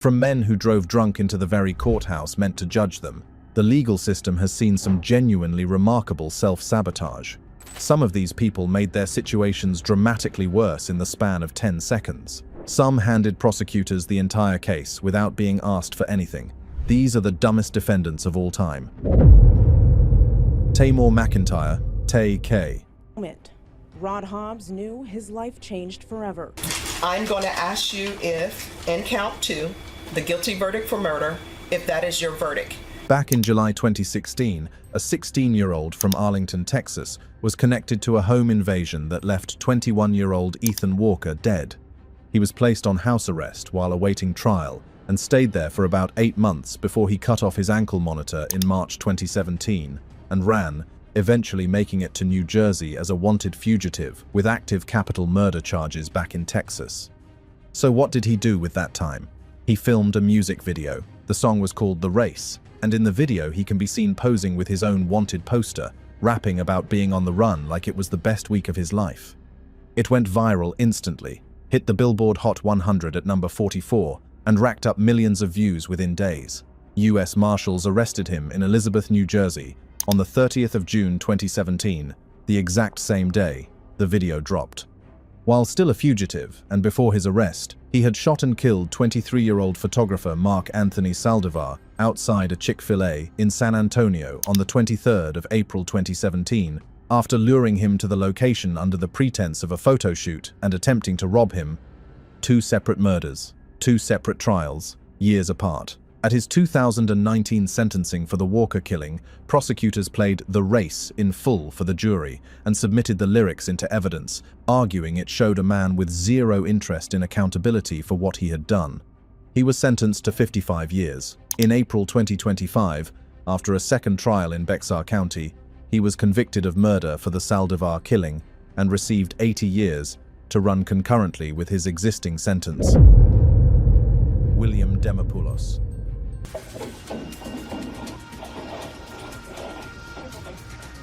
From men who drove drunk into the very courthouse meant to judge them, the legal system has seen some genuinely remarkable self-sabotage. Some of these people made their situations dramatically worse in the span of 10 seconds. Some handed prosecutors the entire case without being asked for anything. These are the dumbest defendants of all time. Tamor McIntyre, Tay K. Rod Hobbs knew his life changed forever. I'm going to ask you if, in count 2, the guilty verdict for murder, if that is your verdict. Back in July 2016, a 16-year-old from Arlington, Texas, was connected to a home invasion that left 21-year-old Ethan Walker dead. He was placed on house arrest while awaiting trial and stayed there for about 8 months before he cut off his ankle monitor in March 2017 and ran, eventually making it to New Jersey as a wanted fugitive with active capital murder charges back in Texas. So what did he do with that time? He filmed a music video. The song was called The Race, and in the video he can be seen posing with his own wanted poster, rapping about being on the run like it was the best week of his life. It went viral instantly, hit the Billboard Hot 100 at number 44, and racked up millions of views within days. US Marshals arrested him in Elizabeth, New Jersey, on the 30th of June 2017, the exact same day the video dropped. While still a fugitive, and before his arrest, he had shot and killed 23-year-old photographer Mark Anthony Saldivar outside a Chick-fil-A in San Antonio on the 23rd of April 2017, after luring him to the location under the pretense of a photo shoot and attempting to rob him. 2 separate murders, 2 separate trials, years apart. At his 2019 sentencing for the Walker killing, prosecutors played The Race in full for the jury and submitted the lyrics into evidence, arguing it showed a man with zero interest in accountability for what he had done. He was sentenced to 55 years. In April 2025, after a second trial in Bexar County, he was convicted of murder for the Saldivar killing and received 80 years to run concurrently with his existing sentence. William Demopoulos.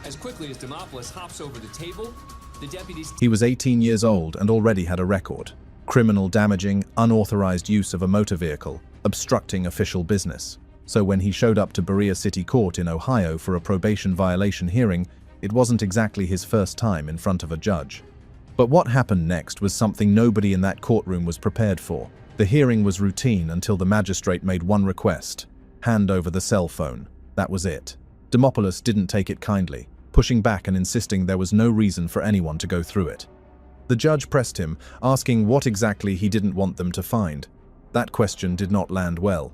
As quickly as Demopoulos hops over the table, the deputies... He was 18 years old and already had a record. Criminal damaging, unauthorized use of a motor vehicle, obstructing official business. So when he showed up to Berea City Court in Ohio for a probation violation hearing, it wasn't exactly his first time in front of a judge. But what happened next was something nobody in that courtroom was prepared for. The hearing was routine until the magistrate made one request: hand over the cell phone. That was it. Demopoulos didn't take it kindly, pushing back and insisting there was no reason for anyone to go through it. The judge pressed him, asking what exactly he didn't want them to find. That question did not land well.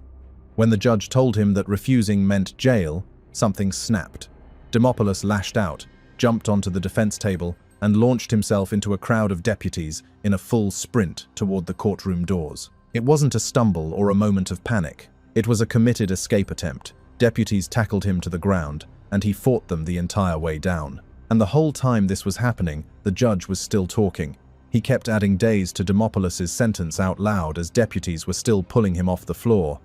When the judge told him that refusing meant jail, something snapped. Demopoulos lashed out, jumped onto the defense table, and launched himself into a crowd of deputies in a full sprint toward the courtroom doors. It wasn't a stumble or a moment of panic. It was a committed escape attempt. Deputies tackled him to the ground, and he fought them the entire way down. And the whole time this was happening, the judge was still talking. He kept adding days to Demopoulos' sentence out loud as deputies were still pulling him off the floor.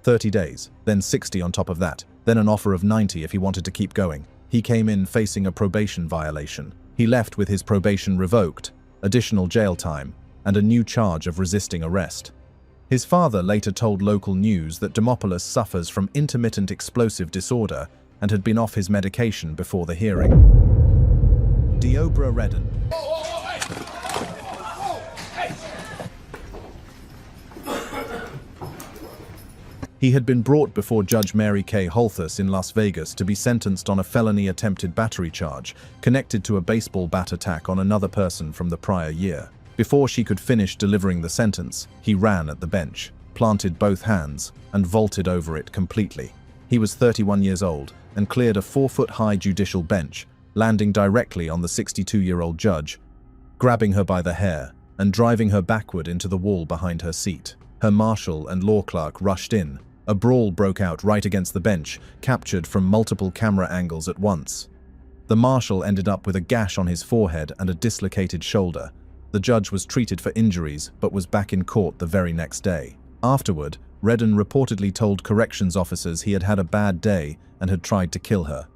30 days, then 60 on top of that, then an offer of 90 if he wanted to keep going. He came in facing a probation violation. He left with his probation revoked, additional jail time, and a new charge of resisting arrest. His father later told local news that Demopoulos suffers from intermittent explosive disorder and had been off his medication before the hearing. Deobra Redden. He had been brought before Judge Mary Kay Holthus in Las Vegas to be sentenced on a felony attempted battery charge connected to a baseball bat attack on another person from the prior year. Before she could finish delivering the sentence, he ran at the bench, planted both hands, and vaulted over it completely. He was 31 years old and cleared a 4-foot-high judicial bench, landing directly on the 62-year-old judge, grabbing her by the hair and driving her backward into the wall behind her seat. Her marshal and law clerk rushed in. A brawl broke out right against the bench, captured from multiple camera angles at once. The marshal ended up with a gash on his forehead and a dislocated shoulder. The judge was treated for injuries but was back in court the very next day. Afterward, Redden reportedly told corrections officers he had had a bad day and had tried to kill her.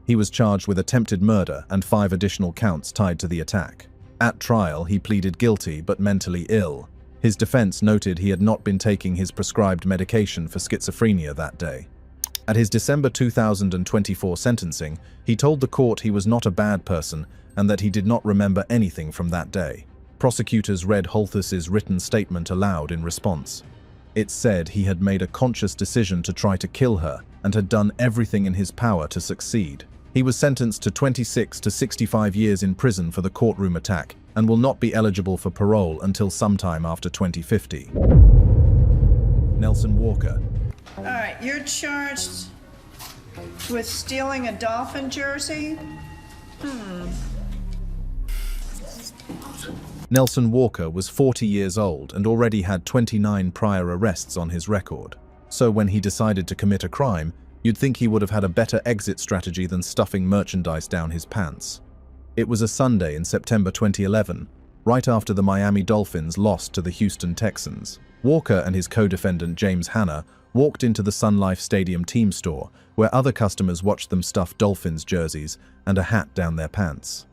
He was charged with attempted murder and 5 additional counts tied to the attack. At trial, he pleaded guilty but mentally ill. His defense noted he had not been taking his prescribed medication for schizophrenia that day. At his December 2024 sentencing, he told the court he was not a bad person and that he did not remember anything from that day. Prosecutors read Holthus's written statement aloud in response. It said he had made a conscious decision to try to kill her and had done everything in his power to succeed. He was sentenced to 26 to 65 years in prison for the courtroom attack and will not be eligible for parole until sometime after 2050. Nelson Walker. All right, you're charged with stealing a Dolphin jersey? Nelson Walker was 40 years old and already had 29 prior arrests on his record. So when he decided to commit a crime, you'd think he would have had a better exit strategy than stuffing merchandise down his pants. It was a Sunday in September 2011, right after the Miami Dolphins lost to the Houston Texans. Walker and his co-defendant James Hanna walked into the Sun Life Stadium team store, where other customers watched them stuff Dolphins jerseys and a hat down their pants.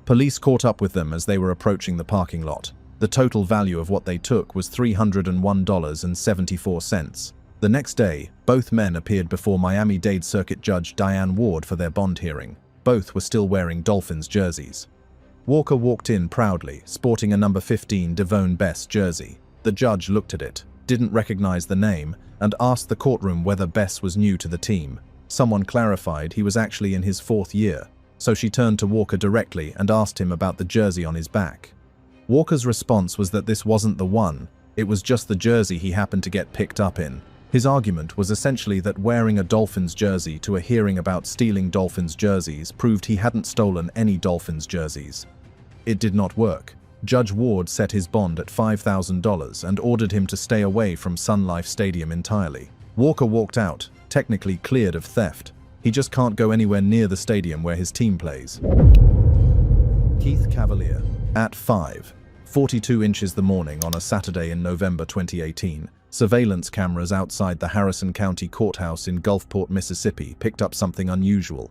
Police caught up with them as they were approaching the parking lot. The total value of what they took was $301.74. The next day, both men appeared before Miami-Dade Circuit Judge Diane Ward for their bond hearing. Both were still wearing Dolphins jerseys. Walker walked in proudly, sporting a number 15 Devone Bess jersey. The judge looked at it, didn't recognize the name, and asked the courtroom whether Bess was new to the team. Someone clarified he was actually in his 4th year, so she turned to Walker directly and asked him about the jersey on his back. Walker's response was that this wasn't the one, it was just the jersey he happened to get picked up in. His argument was essentially that wearing a Dolphins jersey to a hearing about stealing Dolphins jerseys proved he hadn't stolen any Dolphins jerseys. It did not work. Judge Ward set his bond at $5,000 and ordered him to stay away from Sun Life Stadium entirely. Walker walked out, technically cleared of theft. He just can't go anywhere near the stadium where his team plays. Keith Cavalier. At 5:42 inches the morning on a Saturday in November 2018, surveillance cameras outside the Harrison County Courthouse in Gulfport, Mississippi picked up something unusual.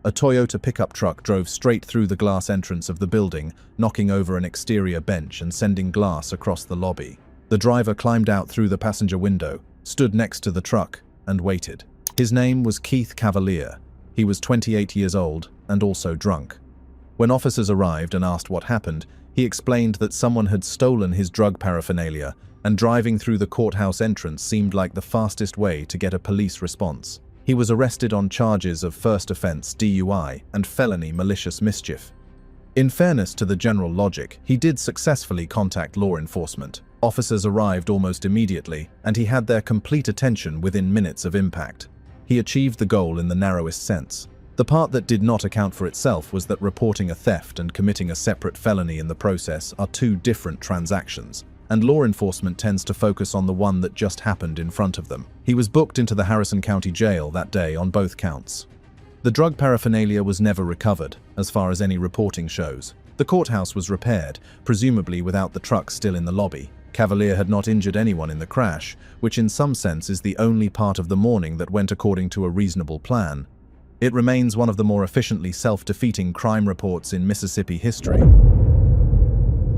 A Toyota pickup truck drove straight through the glass entrance of the building, knocking over an exterior bench and sending glass across the lobby. The driver climbed out through the passenger window, stood next to the truck, and waited. His name was Keith Cavalier. He was 28 years old and also drunk. When officers arrived and asked what happened, he explained that someone had stolen his drug paraphernalia, and driving through the courthouse entrance seemed like the fastest way to get a police response. He was arrested on charges of first offense DUI and felony malicious mischief. In fairness to the general logic, he did successfully contact law enforcement. Officers arrived almost immediately, and he had their complete attention within minutes of impact. He achieved the goal in the narrowest sense. The part that did not account for itself was that reporting a theft and committing a separate felony in the process are two different transactions, and law enforcement tends to focus on the one that just happened in front of them. He was booked into the Harrison County Jail that day on both counts. The drug paraphernalia was never recovered, as far as any reporting shows. The courthouse was repaired, presumably without the truck still in the lobby. Cavalier had not injured anyone in the crash, which in some sense is the only part of the morning that went according to a reasonable plan. It remains one of the more efficiently self-defeating crime reports in Mississippi history.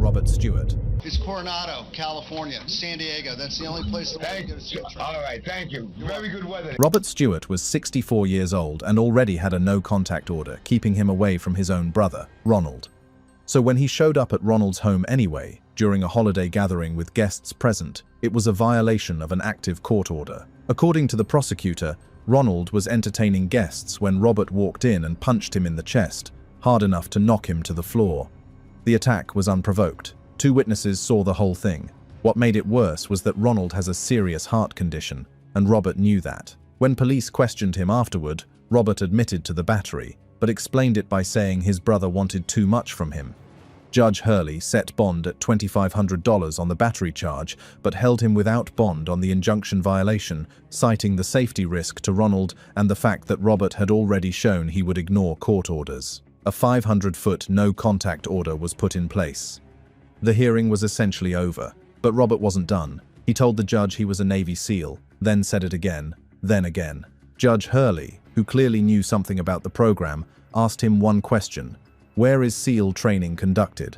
Robert Stewart. It's Coronado, California, San Diego. That's the only place that we can get a switch. All right, thank you. Very good weather. Robert Stewart was 64 years old and already had a no-contact order, keeping him away from his own brother, Ronald. So when he showed up at Ronald's home anyway, during a holiday gathering with guests present, it was a violation of an active court order. According to the prosecutor, Ronald was entertaining guests when Robert walked in and punched him in the chest, hard enough to knock him to the floor. The attack was unprovoked. 2 witnesses saw the whole thing. What made it worse was that Ronald has a serious heart condition, and Robert knew that. When police questioned him afterward, Robert admitted to the battery, but explained it by saying his brother wanted too much from him. Judge Hurley set bond at $2,500 on the battery charge, but held him without bond on the injunction violation, citing the safety risk to Ronald and the fact that Robert had already shown he would ignore court orders. A 500-foot no-contact order was put in place. The hearing was essentially over, but Robert wasn't done. He told the judge he was a Navy SEAL, then said it again, then again. Judge Hurley, who clearly knew something about the program, asked him one question: where is SEAL training conducted?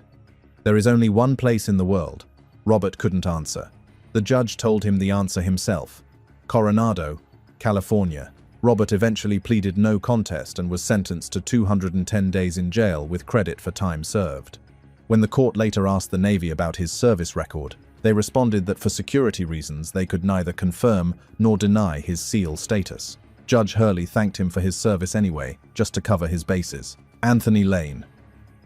There is only one place in the world. Robert couldn't answer. The judge told him the answer himself. Coronado, California. Robert eventually pleaded no contest and was sentenced to 210 days in jail with credit for time served. When the court later asked the Navy about his service record, they responded that for security reasons they could neither confirm nor deny his SEAL status. Judge Hurley thanked him for his service anyway, just to cover his bases. Anthony Lane.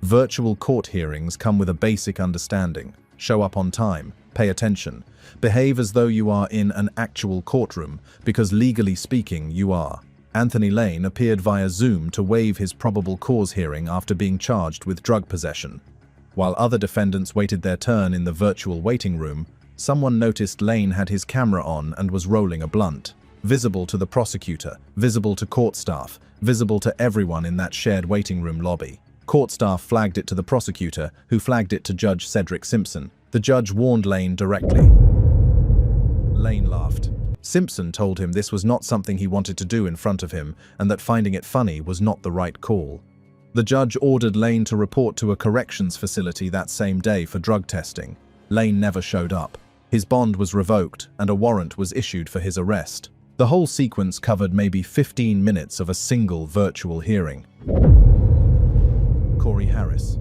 Virtual court hearings come with a basic understanding. Show up on time, pay attention, behave as though you are in an actual courtroom, because legally speaking, you are. Anthony Lane appeared via Zoom to waive his probable cause hearing after being charged with drug possession. While other defendants waited their turn in the virtual waiting room, someone noticed Lane had his camera on and was rolling a blunt. Visible to the prosecutor, visible to court staff, visible to everyone in that shared waiting room lobby. Court staff flagged it to the prosecutor, who flagged it to Judge Cedric Simpson. The judge warned Lane directly. Lane laughed. Simpson told him this was not something he wanted to do in front of him and that finding it funny was not the right call. The judge ordered Lane to report to a corrections facility that same day for drug testing. Lane never showed up. His bond was revoked and a warrant was issued for his arrest. The whole sequence covered maybe 15 minutes of a single virtual hearing. Corey Harris.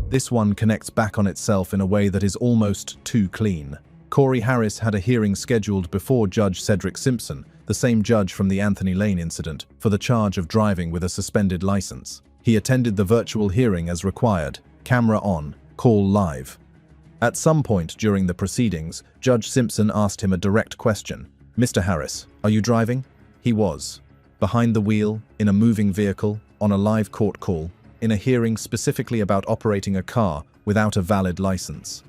This one connects back on itself in a way that is almost too clean. Corey Harris had a hearing scheduled before Judge Cedric Simpson, the same judge from the Anthony Lane incident, for the charge of driving with a suspended license. He attended the virtual hearing as required, camera on, call live. At some point during the proceedings, Judge Simpson asked him a direct question. "Mr. Harris, are you driving?" He was. Behind the wheel, in a moving vehicle, on a live court call, in a hearing specifically about operating a car without a valid license.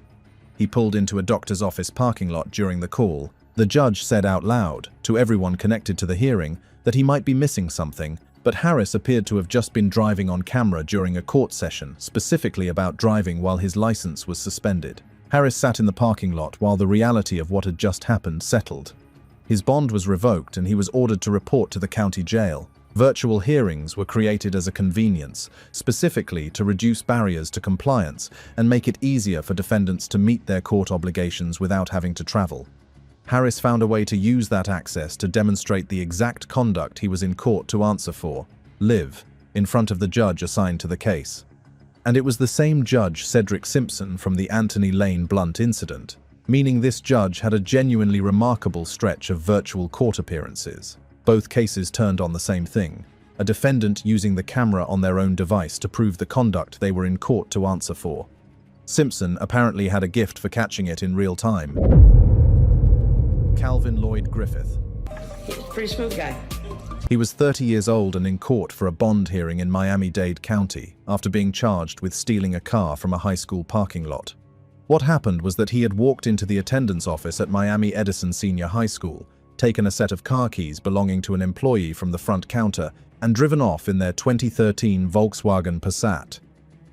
He pulled into a doctor's office parking lot during the call. The judge said out loud, to everyone connected to the hearing, that he might be missing something, but Harris appeared to have just been driving on camera during a court session, specifically about driving while his license was suspended. Harris sat in the parking lot while the reality of what had just happened settled. His bond was revoked and he was ordered to report to the county jail. Virtual hearings were created as a convenience, specifically to reduce barriers to compliance and make it easier for defendants to meet their court obligations without having to travel. Harris found a way to use that access to demonstrate the exact conduct he was in court to answer for, live, in front of the judge assigned to the case. And it was the same Judge Cedric Simpson from the Anthony Lane blunt incident, meaning this judge had a genuinely remarkable stretch of virtual court appearances. Both cases turned on the same thing, a defendant using the camera on their own device to prove the conduct they were in court to answer for. Simpson apparently had a gift for catching it in real time. Calvin Lloyd Griffith. Pretty smooth guy. He was 30 years old and in court for a bond hearing in Miami-Dade County after being charged with stealing a car from a high school parking lot. What happened was that he had walked into the attendance office at Miami Edison Senior High School, taken a set of car keys belonging to an employee from the front counter, and driven off in their 2013 Volkswagen Passat.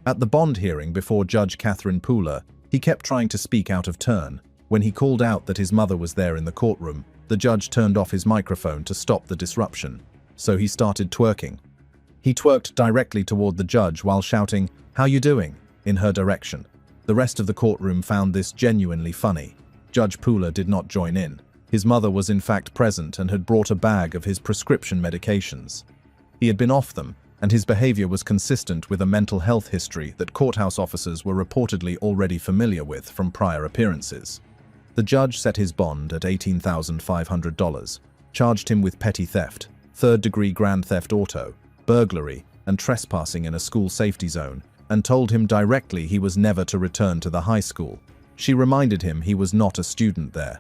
At the bond hearing before Judge Catherine Pooler, he kept trying to speak out of turn. When he called out that his mother was there in the courtroom, the judge turned off his microphone to stop the disruption. So he started twerking. He twerked directly toward the judge while shouting, "How you doing?" in her direction. The rest of the courtroom found this genuinely funny. Judge Pooler did not join in. His mother was in fact present and had brought a bag of his prescription medications. He had been off them, and his behavior was consistent with a mental health history that courthouse officers were reportedly already familiar with from prior appearances. The judge set his bond at $18,500, charged him with petty theft, third-degree grand theft auto, burglary, and trespassing in a school safety zone, and told him directly he was never to return to the high school. She reminded him he was not a student there.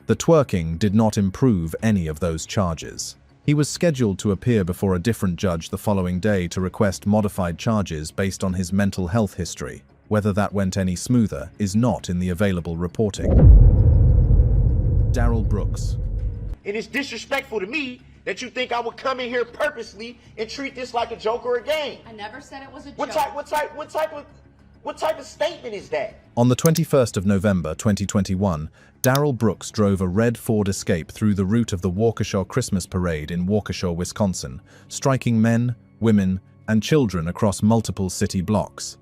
The twerking did not improve any of those charges. He was scheduled to appear before a different judge the following day to request modified charges based on his mental health history. Whether that went any smoother is not in the available reporting. Darrell Brooks. It is disrespectful to me that you think I would come in here purposely and treat this like a joke or a game. I never said it was a joke. What type of statement is that? On the 21st of November 2021, Darrell Brooks drove a red Ford Escape through the route of the Waukesha Christmas Parade in Waukesha, Wisconsin, striking men, women, and children across multiple city blocks.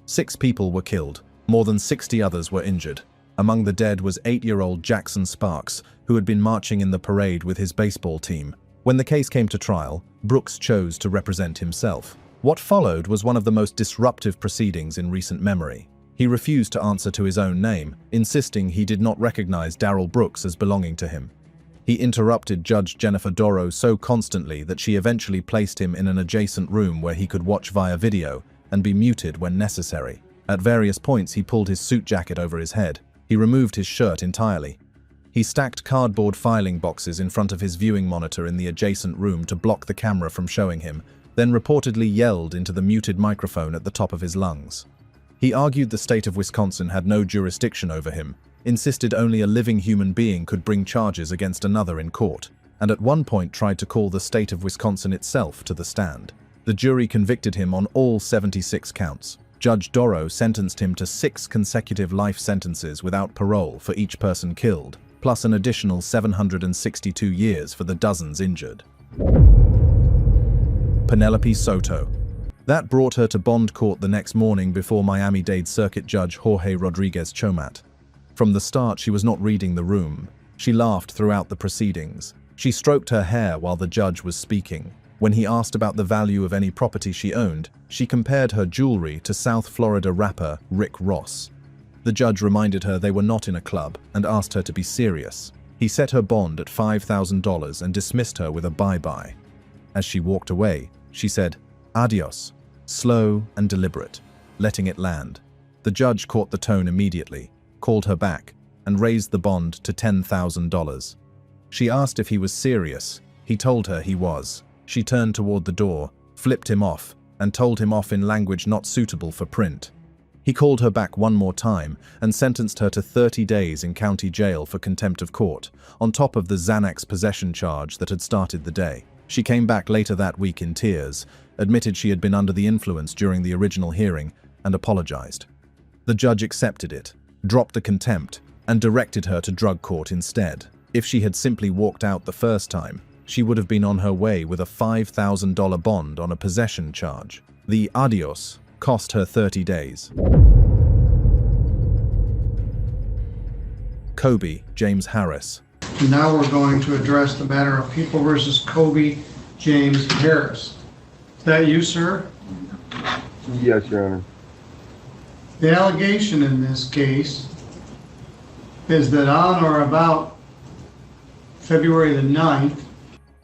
6 people were killed, more than 60 others were injured. Among the dead was 8-year-old Jackson Sparks, who had been marching in the parade with his baseball team. When the case came to trial, Brooks chose to represent himself. What followed was one of the most disruptive proceedings in recent memory. He refused to answer to his own name, insisting he did not recognize Darrell Brooks as belonging to him. He interrupted Judge Jennifer Doro so constantly that she eventually placed him in an adjacent room where he could watch via video and be muted when necessary. At various points, he pulled his suit jacket over his head. He removed his shirt entirely. He stacked cardboard filing boxes in front of his viewing monitor in the adjacent room to block the camera from showing him, then reportedly yelled into the muted microphone at the top of his lungs. He argued the state of Wisconsin had no jurisdiction over him, insisted only a living human being could bring charges against another in court, and at one point tried to call the state of Wisconsin itself to the stand. The jury convicted him on all 76 counts. Judge Doro sentenced him to 6 consecutive life sentences without parole for each person killed, plus an additional 762 years for the dozens injured. Penelope Soto. That brought her to bond court the next morning before Miami-Dade Circuit Judge Jorge Rodriguez Chomat. From the start, she was not reading the room. She laughed throughout the proceedings. She stroked her hair while the judge was speaking. When he asked about the value of any property she owned, she compared her jewelry to South Florida rapper Rick Ross. The judge reminded her they were not in a club and asked her to be serious. He set her bond at $5,000 and dismissed her with a bye-bye. As she walked away, she said, "Adios," slow and deliberate, letting it land. The judge caught the tone immediately, called her back, and raised the bond to $10,000. She asked if he was serious. He told her he was. She turned toward the door, flipped him off, and told him off in language not suitable for print. He called her back one more time and sentenced her to 30 days in county jail for contempt of court, on top of the Xanax possession charge that had started the day. She came back later that week in tears, admitted she had been under the influence during the original hearing, and apologized. The judge accepted it, dropped the contempt, and directed her to drug court instead. If she had simply walked out the first time, she would have been on her way with a $5,000 bond on a possession charge. The adios cost her 30 days. Kobe James Harris. Now we're going to address the matter of People versus Kobe James Harris. Is that you, sir? Yes, Your Honor. The allegation in this case is that on or about February the 9th,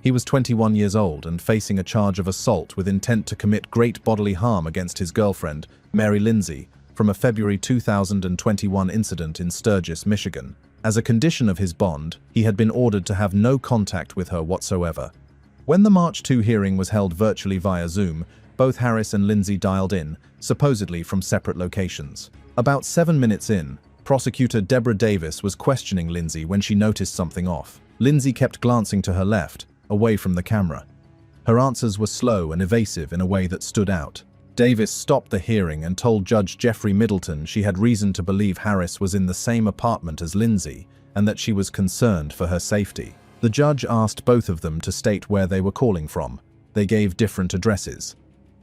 He was 21 years old and facing a charge of assault with intent to commit great bodily harm against his girlfriend, Mary Lindsay, from a February 2021 incident in Sturgis, Michigan. As a condition of his bond, he had been ordered to have no contact with her whatsoever. When the March 2 hearing was held virtually via Zoom, both Harris and Lindsay dialed in, supposedly from separate locations. About 7 minutes in, prosecutor Deborah Davis was questioning Lindsay when she noticed something off. Lindsay kept glancing to her left, away from the camera. Her answers were slow and evasive in a way that stood out. Davis stopped the hearing and told Judge Jeffrey Middleton she had reason to believe Harris was in the same apartment as Lindsay and that she was concerned for her safety. The judge asked both of them to state where they were calling from. They gave different addresses.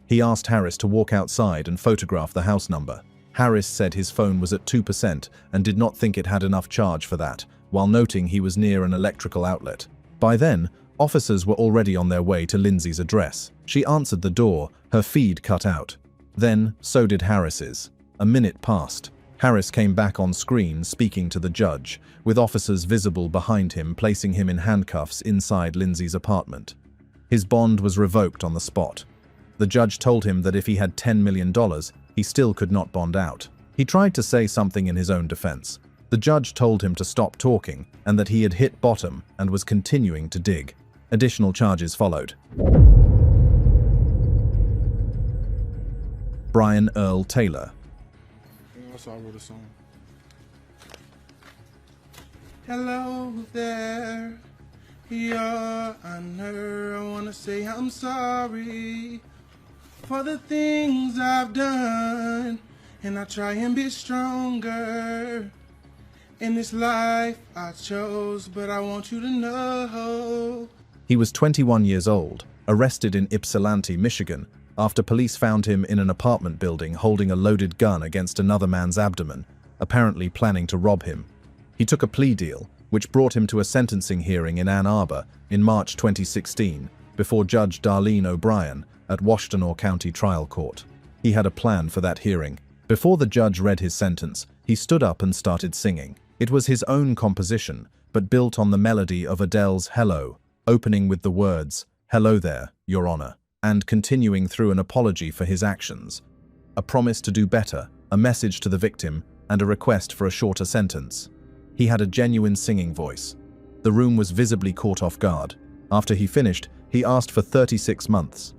He asked Harris to walk outside and photograph the house number. Harris said his phone was at 2% and did not think it had enough charge for that, while noting he was near an electrical outlet. By then, officers were already on their way to Lindsay's address. She answered the door, her feed cut out. Then, so did Harris's. A minute passed. Harris came back on screen speaking to the judge, with officers visible behind him placing him in handcuffs inside Lindsay's apartment. His bond was revoked on the spot. The judge told him that if he had $10 million, he still could not bond out. He tried to say something in his own defense. The judge told him to stop talking and that he had hit bottom and was continuing to dig. Additional charges followed. Brian Earl Taylor. That's all I wrote a song. Hello there, Your Honor. I wanna say I'm sorry for the things I've done, and I try and be stronger in this life I chose, but I want you to know. He was 21 years old, arrested in Ypsilanti, Michigan, after police found him in an apartment building holding a loaded gun against another man's abdomen. apparently planning to rob him. He took a plea deal, which brought him to a sentencing hearing in Ann Arbor in March 2016 before Judge Darlene O'Brien at Washtenaw County Trial Court. He had a plan for that hearing. Before the judge read his sentence, he stood up and started singing. It was his own composition, but built on the melody of Adele's Hello, opening with the words, "Hello there, Your Honor," and continuing through an apology for his actions, a promise to do better, a message to the victim, and a request for a shorter sentence. He had a genuine singing voice. The room was visibly caught off guard. After he finished, he asked for 36 months.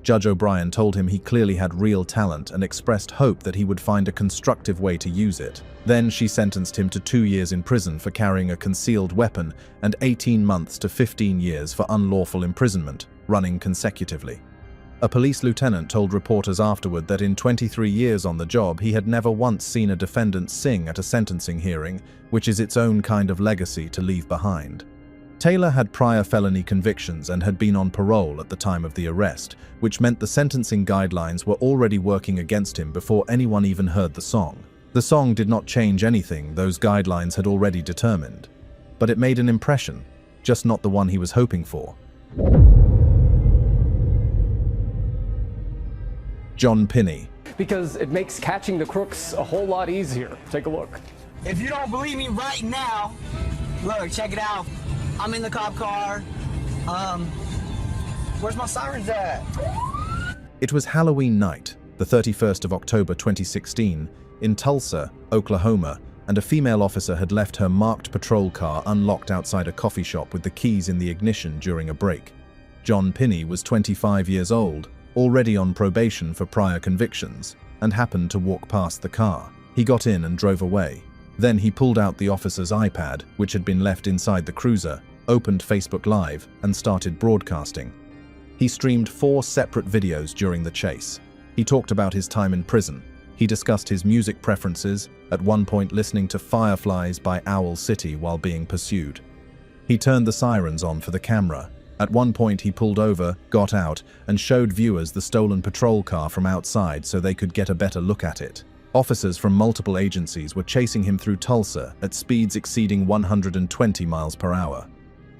Judge O'Brien told him he clearly had real talent and expressed hope that he would find a constructive way to use it. Then she sentenced him to 2 years in prison for carrying a concealed weapon and 18 months to 15 years for unlawful imprisonment, running consecutively. A police lieutenant told reporters afterward that in 23 years on the job, he had never once seen a defendant sing at a sentencing hearing, which is its own kind of legacy to leave behind. Taylor had prior felony convictions and had been on parole at the time of the arrest, which meant the sentencing guidelines were already working against him before anyone even heard the song. The song did not change anything those guidelines had already determined, but it made an impression, just not the one he was hoping for. John Pinney. Because it makes catching the crooks a whole lot easier. Take a look. If you don't believe me right now, look, check it out. I'm in the cop car. Where's my sirens at? It was Halloween night, the 31st of October 2016, in Tulsa, Oklahoma, and a female officer had left her marked patrol car unlocked outside a coffee shop with the keys in the ignition during a break. John Pinney was 25 years old, already on probation for prior convictions, and happened to walk past the car. He got in and drove away. Then he pulled out the officer's iPad, which had been left inside the cruiser, opened Facebook Live, and started broadcasting. He streamed 4 separate videos during the chase. He talked about his time in prison. He discussed his music preferences, at one point listening to Fireflies by Owl City while being pursued. He turned the sirens on for the camera. At one point he pulled over, got out, and showed viewers the stolen patrol car from outside so they could get a better look at it. Officers from multiple agencies were chasing him through Tulsa at speeds exceeding 120 miles per hour.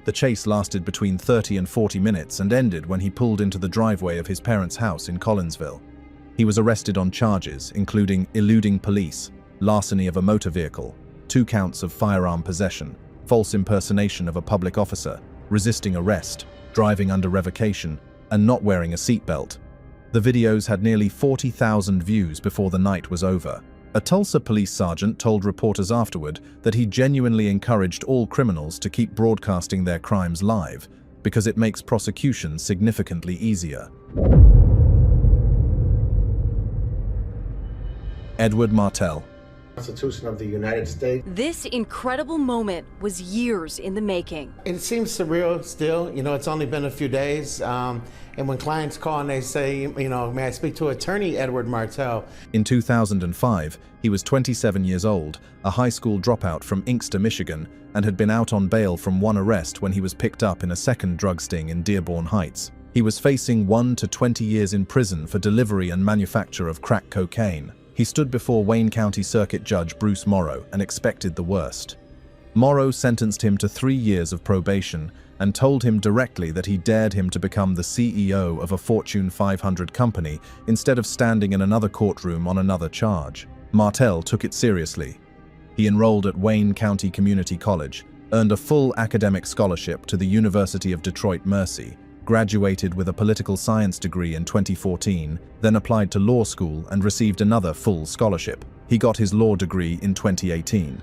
The chase lasted between 30 and 40 minutes and ended when he pulled into the driveway of his parents' house in Collinsville. He was arrested on charges including eluding police, larceny of a motor vehicle, 2 counts of firearm possession, false impersonation of a public officer, resisting arrest, driving under revocation, and not wearing a seatbelt. The videos had nearly 40,000 views before the night was over. A Tulsa police sergeant told reporters afterward that he genuinely encouraged all criminals to keep broadcasting their crimes live because it makes prosecution significantly easier. Edward Martell. Constitution of the United States. This incredible moment was years in the making. It seems surreal still. You know, it's only been a few days. And when clients call and they say, you know, may I speak to attorney Edward Martell? In 2005, he was 27 years old, a high school dropout from Inkster, Michigan, and had been out on bail from one arrest when he was picked up in a second drug sting in Dearborn Heights. He was facing 1 to 20 years in prison for delivery and manufacture of crack cocaine. He stood before Wayne County Circuit Judge Bruce Morrow and expected the worst. Morrow sentenced him to 3 years of probation and told him directly that he dared him to become the CEO of a Fortune 500 company instead of standing in another courtroom on another charge. Martell took it seriously. He enrolled at Wayne County Community College, earned a full academic scholarship to the University of Detroit Mercy, graduated with a political science degree in 2014, then applied to law school and received another full scholarship. He got his law degree in 2018.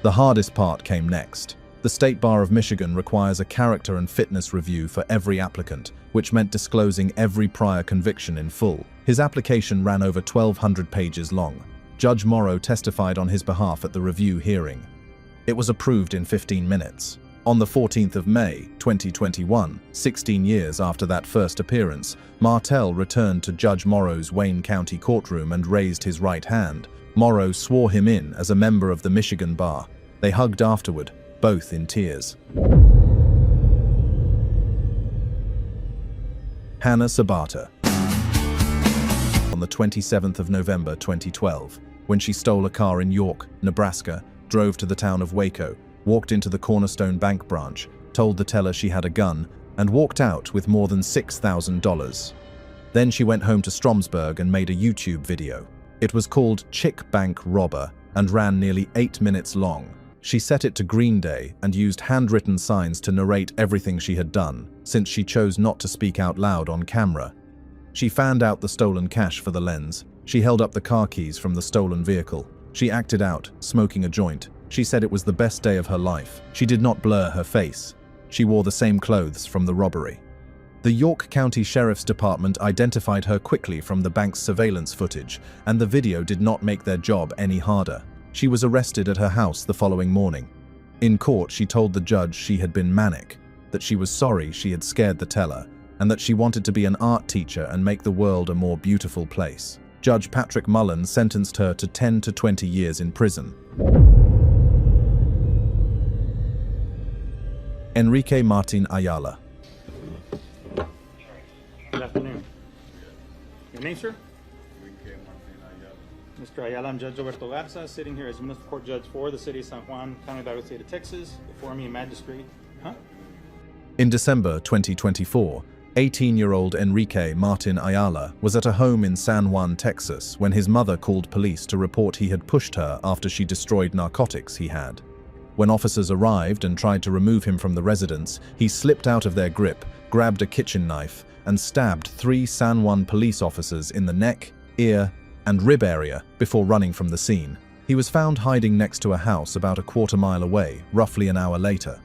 The hardest part came next. The State Bar of Michigan requires a character and fitness review for every applicant, which meant disclosing every prior conviction in full. His application ran over 1,200 pages long. Judge Morrow testified on his behalf at the review hearing. It was approved in 15 minutes. On the 14th of May, 2021, 16 years after that first appearance, Martell returned to Judge Morrow's Wayne County courtroom and raised his right hand. Morrow swore him in as a member of the Michigan Bar. They hugged afterward, both in tears. Hannah Sabata. On the 27th of November 2012, when she stole a car in York, Nebraska, drove to the town of Waco, walked into the Cornerstone Bank branch, told the teller she had a gun, and walked out with more than $6,000. Then she went home to Stromsburg and made a YouTube video. It was called Chick Bank Robber and ran nearly 8 minutes long. She set it to Green Day and used handwritten signs to narrate everything she had done, since she chose not to speak out loud on camera. She fanned out the stolen cash for the lens. She held up the car keys from the stolen vehicle. She acted out, smoking a joint. She said it was the best day of her life. She did not blur her face. She wore the same clothes from the robbery. The York County Sheriff's Department identified her quickly from the bank's surveillance footage, and the video did not make their job any harder. She was arrested at her house the following morning. In court, she told the judge she had been manic, that she was sorry she had scared the teller, and that she wanted to be an art teacher and make the world a more beautiful place. Judge Patrick Mullen sentenced her to 10 to 20 years in prison. Enrique Martin Ayala. Good afternoon. Your name, sir? Mr. Ayala, I'm Judge Roberto Garza, sitting here as Municipal Court Judge for the City of San Juan, County of State of Texas, before me, Magistrate. In December 2024, 18-year-old Enrique Martin Ayala was at a home in San Juan, Texas, when his mother called police to report he had pushed her after she destroyed narcotics he had. When officers arrived and tried to remove him from the residence, he slipped out of their grip, grabbed a kitchen knife, and stabbed 3 San Juan police officers in the neck, ear, and rib area before running from the scene. He was found hiding next to a house about a quarter-mile away, roughly an hour later.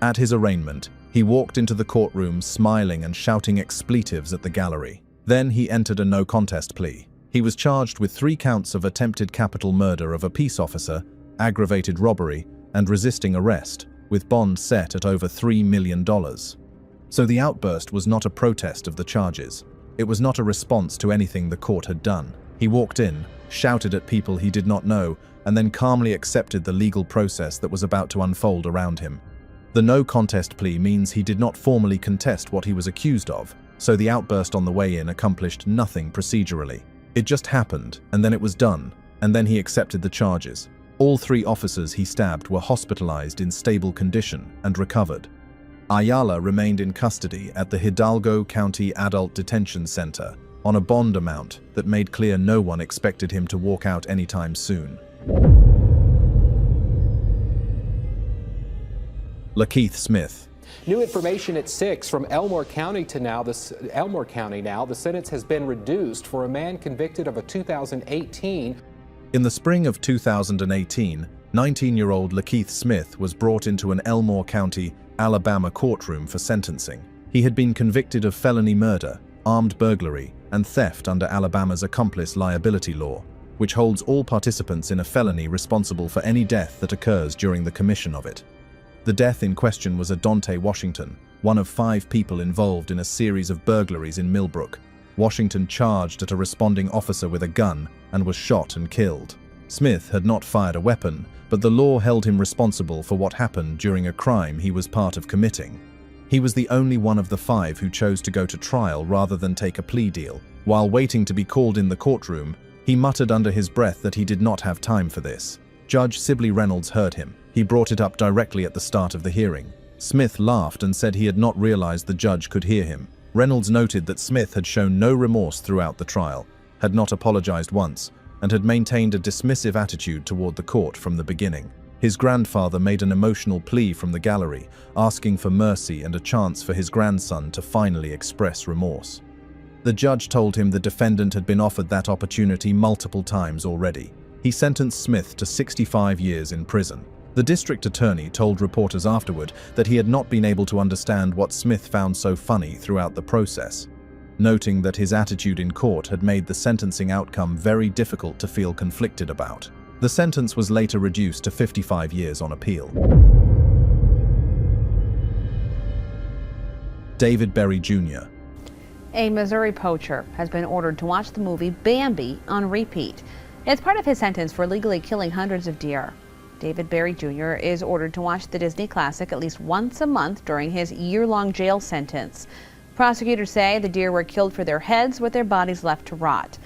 At his arraignment, he walked into the courtroom smiling and shouting expletives at the gallery. Then he entered a no-contest plea. He was charged with 3 counts of attempted capital murder of a peace officer, aggravated robbery, and resisting arrest, with bond set at over $3 million. So the outburst was not a protest of the charges. It was not a response to anything the court had done. He walked in, shouted at people he did not know, and then calmly accepted the legal process that was about to unfold around him. The no-contest plea means he did not formally contest what he was accused of, so the outburst on the way in accomplished nothing procedurally. It just happened, and then it was done, and then he accepted the charges. All 3 officers he stabbed were hospitalized in stable condition and recovered. Ayala remained in custody at the Hidalgo County Adult Detention Center on a bond amount that made clear no one expected him to walk out anytime soon. Lakeith Smith. New information at 6 from Elmore County now. The sentence has been reduced for a man convicted of a 2018. In the spring of 2018, 19-year-old Lakeith Smith was brought into an Elmore County, Alabama courtroom for sentencing. He had been convicted of felony murder, armed burglary, and theft under Alabama's accomplice liability law, which holds all participants in a felony responsible for any death that occurs during the commission of it. The death in question was Adonte Washington, one of 5 people involved in a series of burglaries in Millbrook. Washington charged at a responding officer with a gun and was shot and killed. Smith had not fired a weapon, but the law held him responsible for what happened during a crime he was part of committing. He was the only one of the 5 who chose to go to trial rather than take a plea deal. While waiting to be called in the courtroom, he muttered under his breath that he did not have time for this. Judge Sibley Reynolds heard him. He brought it up directly at the start of the hearing. Smith laughed and said he had not realized the judge could hear him. Reynolds noted that Smith had shown no remorse throughout the trial, had not apologized once, and had maintained a dismissive attitude toward the court from the beginning. His grandfather made an emotional plea from the gallery, asking for mercy and a chance for his grandson to finally express remorse. The judge told him the defendant had been offered that opportunity multiple times already. He sentenced Smith to 65 years in prison. The district attorney told reporters afterward that he had not been able to understand what Smith found so funny throughout the process, noting that his attitude in court had made the sentencing outcome very difficult to feel conflicted about. The sentence was later reduced to 55 years on appeal. David Berry Jr. A Missouri poacher has been ordered to watch the movie Bambi on repeat. It's part of his sentence for illegally killing hundreds of deer. David Berry Jr. is ordered to watch the Disney classic at least once a month during his year-long jail sentence. Prosecutors say the deer were killed for their heads with their bodies left to rot.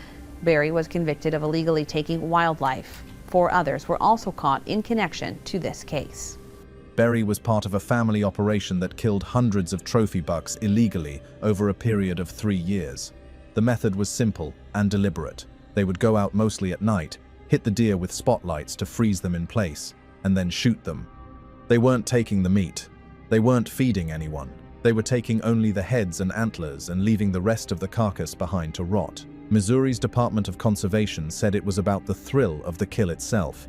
Berry was convicted of illegally taking wildlife. 4 others were also caught in connection to this case. Berry was part of a family operation that killed hundreds of trophy bucks illegally over a period of 3 years. The method was simple and deliberate. They would go out mostly at night, hit the deer with spotlights to freeze them in place, and then shoot them. They weren't taking the meat. They weren't feeding anyone. They were taking only the heads and antlers and leaving the rest of the carcass behind to rot. Missouri's Department of Conservation said it was about the thrill of the kill itself.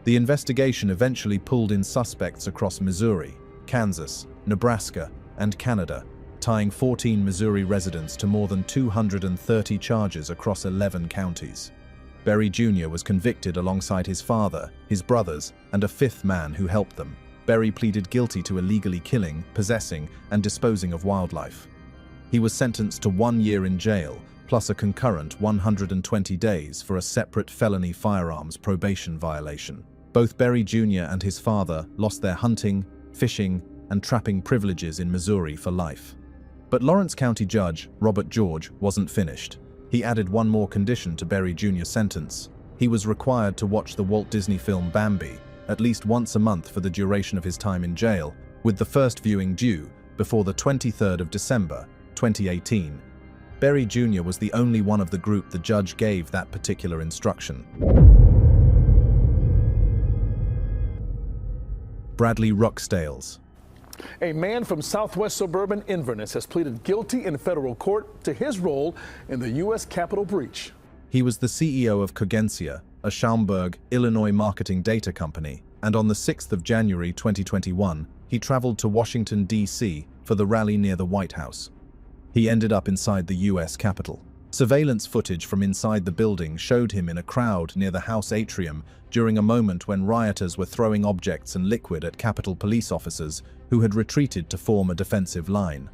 The investigation eventually pulled in suspects across Missouri, Kansas, Nebraska, and Canada, tying 14 Missouri residents to more than 230 charges across 11 counties. Berry Jr. was convicted alongside his father, his brothers, and a 5th man who helped them. Berry pleaded guilty to illegally killing, possessing, and disposing of wildlife. He was sentenced to 1 year in jail, plus a concurrent 120 days for a separate felony firearms probation violation. Both Berry Jr. and his father lost their hunting, fishing, and trapping privileges in Missouri for life. But Lawrence County Judge Robert George wasn't finished. He added one more condition to Berry Jr.'s sentence. He was required to watch the Walt Disney film Bambi at least once a month for the duration of his time in jail, with the first viewing due before the 23rd of December, 2018. Berry Jr. was the only one of the group the judge gave that particular instruction. Bradley Ruckstales. A man from southwest suburban Inverness has pleaded guilty in federal court to his role in the U.S. Capitol breach. He was the CEO of Cogensia, a Schaumburg, Illinois marketing data company, and on the 6th of January 2021, he traveled to Washington, D.C. for the rally near the White House. He ended up inside the U.S. Capitol. Surveillance footage from inside the building showed him in a crowd near the House atrium during a moment when rioters were throwing objects and liquid at Capitol police officers who had retreated to form a defensive line.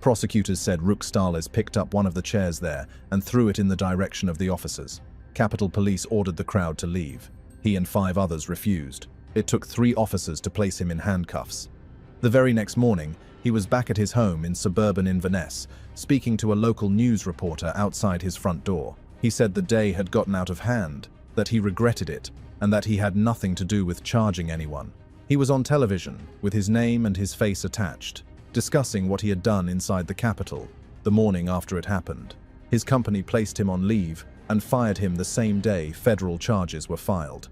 Prosecutors said Ruckstales picked up one of the chairs there and threw it in the direction of the officers. Capitol Police ordered the crowd to leave. He and 5 others refused. It took 3 officers to place him in handcuffs. The very next morning, he was back at his home in suburban Inverness, speaking to a local news reporter outside his front door. He said the day had gotten out of hand, that he regretted it, and that he had nothing to do with charging anyone. He was on television, with his name and his face attached, discussing what he had done inside the Capitol, the morning after it happened. His company placed him on leave and fired him the same day federal charges were filed.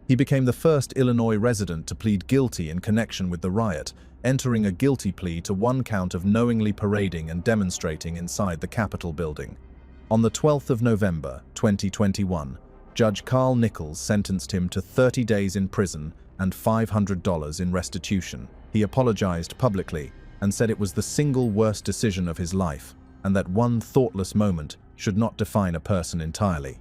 He became the first Illinois resident to plead guilty in connection with the riot, entering a guilty plea to 1 count of knowingly parading and demonstrating inside the Capitol building. On the 12th of November, 2021, Judge Carl Nichols sentenced him to 30 days in prison and $500 in restitution. He apologized publicly and said it was the single worst decision of his life, and that one thoughtless moment should not define a person entirely.